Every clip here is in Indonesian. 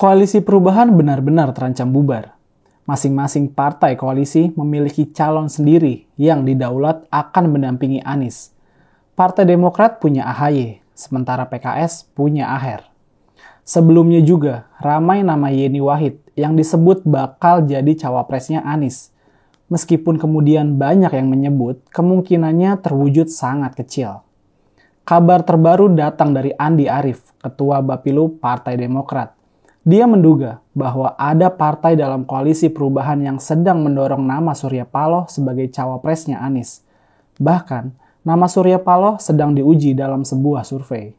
Koalisi perubahan benar-benar terancam bubar. Masing-masing partai koalisi memiliki calon sendiri yang didaulat akan mendampingi Anies. Partai Demokrat punya AHY, sementara PKS punya Aher. Sebelumnya juga ramai nama Yeni Wahid yang disebut bakal jadi cawapresnya Anies. Meskipun kemudian banyak yang menyebut kemungkinannya terwujud sangat kecil. Kabar terbaru datang dari Andi Arief, Ketua Bapilu Partai Demokrat. Dia menduga bahwa ada partai dalam koalisi perubahan yang sedang mendorong nama Surya Paloh sebagai cawapresnya Anies. Bahkan, nama Surya Paloh sedang diuji dalam sebuah survei.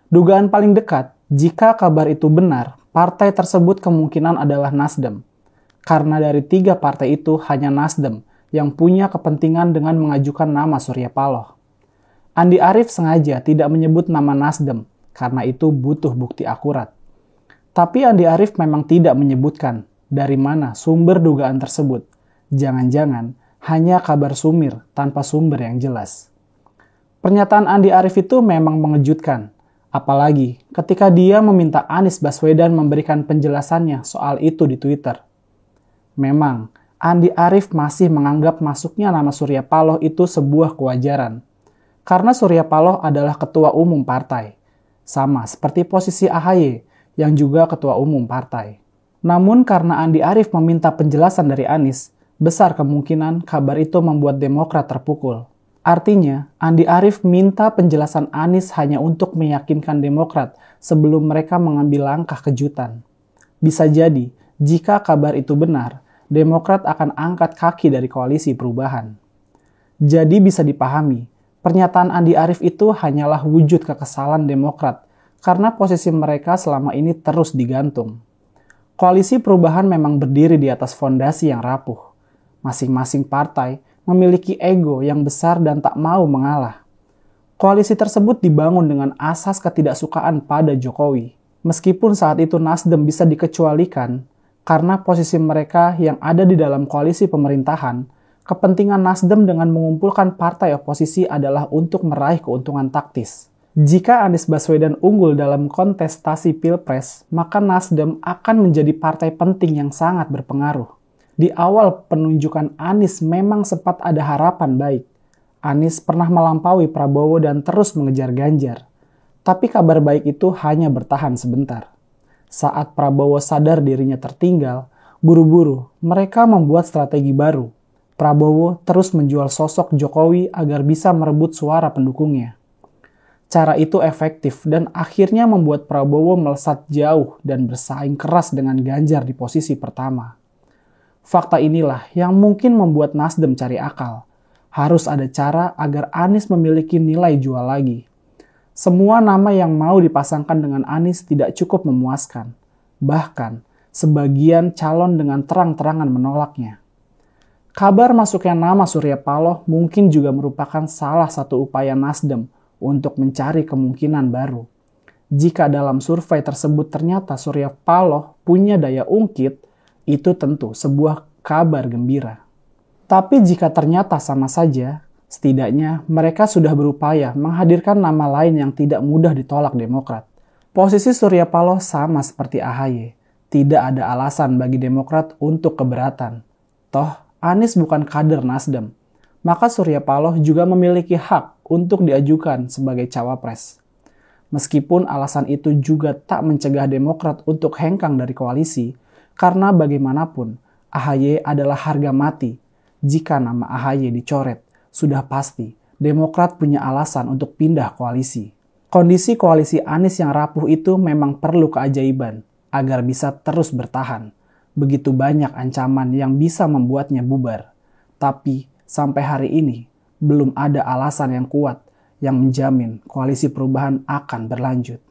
Dugaan paling dekat, jika kabar itu benar, partai tersebut kemungkinan adalah Nasdem. Karena dari 3 partai itu hanya Nasdem yang punya kepentingan dengan mengajukan nama Surya Paloh. Andi Arief sengaja tidak menyebut nama Nasdem, karena itu butuh bukti akurat. Tapi Andi Arief memang tidak menyebutkan dari mana sumber dugaan tersebut. Jangan-jangan hanya kabar sumir tanpa sumber yang jelas. Pernyataan Andi Arief itu memang mengejutkan. Apalagi ketika dia meminta Anies Baswedan memberikan penjelasannya soal itu di Twitter. Memang, Andi Arief masih menganggap masuknya nama Surya Paloh itu sebuah kewajaran. Karena Surya Paloh adalah ketua umum partai. Sama seperti posisi AHY yang juga ketua umum partai. Namun karena Andi Arief meminta penjelasan dari Anies, besar kemungkinan kabar itu membuat Demokrat terpukul. Artinya, Andi Arief minta penjelasan Anies hanya untuk meyakinkan Demokrat sebelum mereka mengambil langkah kejutan. Bisa jadi, jika kabar itu benar, Demokrat akan angkat kaki dari koalisi perubahan. Jadi bisa dipahami, pernyataan Andi Arief itu hanyalah wujud kekesalan Demokrat karena posisi mereka selama ini terus digantung. Koalisi perubahan memang berdiri di atas fondasi yang rapuh. Masing-masing partai memiliki ego yang besar dan tak mau mengalah. Koalisi tersebut dibangun dengan asas ketidaksukaan pada Jokowi. Meskipun saat itu Nasdem bisa dikecualikan, karena posisi mereka yang ada di dalam koalisi pemerintahan, kepentingan Nasdem dengan mengumpulkan partai oposisi adalah untuk meraih keuntungan taktis. Jika Anies Baswedan unggul dalam kontestasi Pilpres, maka Nasdem akan menjadi partai penting yang sangat berpengaruh. Di awal penunjukan Anies memang sempat ada harapan baik. Anies pernah melampaui Prabowo dan terus mengejar Ganjar. Tapi kabar baik itu hanya bertahan sebentar. Saat Prabowo sadar dirinya tertinggal, buru-buru mereka membuat strategi baru. Prabowo terus menjual sosok Jokowi agar bisa merebut suara pendukungnya. Cara itu efektif dan akhirnya membuat Prabowo melesat jauh dan bersaing keras dengan Ganjar di posisi pertama. Fakta inilah yang mungkin membuat Nasdem cari akal. Harus ada cara agar Anies memiliki nilai jual lagi. Semua nama yang mau dipasangkan dengan Anies tidak cukup memuaskan. Bahkan, sebagian calon dengan terang-terangan menolaknya. Kabar masuknya nama Surya Paloh mungkin juga merupakan salah satu upaya Nasdem untuk mencari kemungkinan baru. Jika dalam survei tersebut ternyata Surya Paloh punya daya ungkit, itu tentu sebuah kabar gembira. Tapi jika ternyata sama saja, setidaknya mereka sudah berupaya menghadirkan nama lain yang tidak mudah ditolak Demokrat. Posisi Surya Paloh sama seperti AHY. Tidak ada alasan bagi Demokrat untuk keberatan. Toh, Anies bukan kader Nasdem. Maka Surya Paloh juga memiliki hak untuk diajukan sebagai cawapres. Meskipun alasan itu juga tak mencegah Demokrat untuk hengkang dari koalisi, karena bagaimanapun AHY adalah harga mati. Jika nama AHY dicoret, sudah pasti Demokrat punya alasan untuk pindah koalisi. Kondisi koalisi Anies yang rapuh itu memang perlu keajaiban agar bisa terus bertahan. Begitu banyak ancaman yang bisa membuatnya bubar. Tapi sampai hari ini, belum ada alasan yang kuat yang menjamin koalisi perubahan akan berlanjut.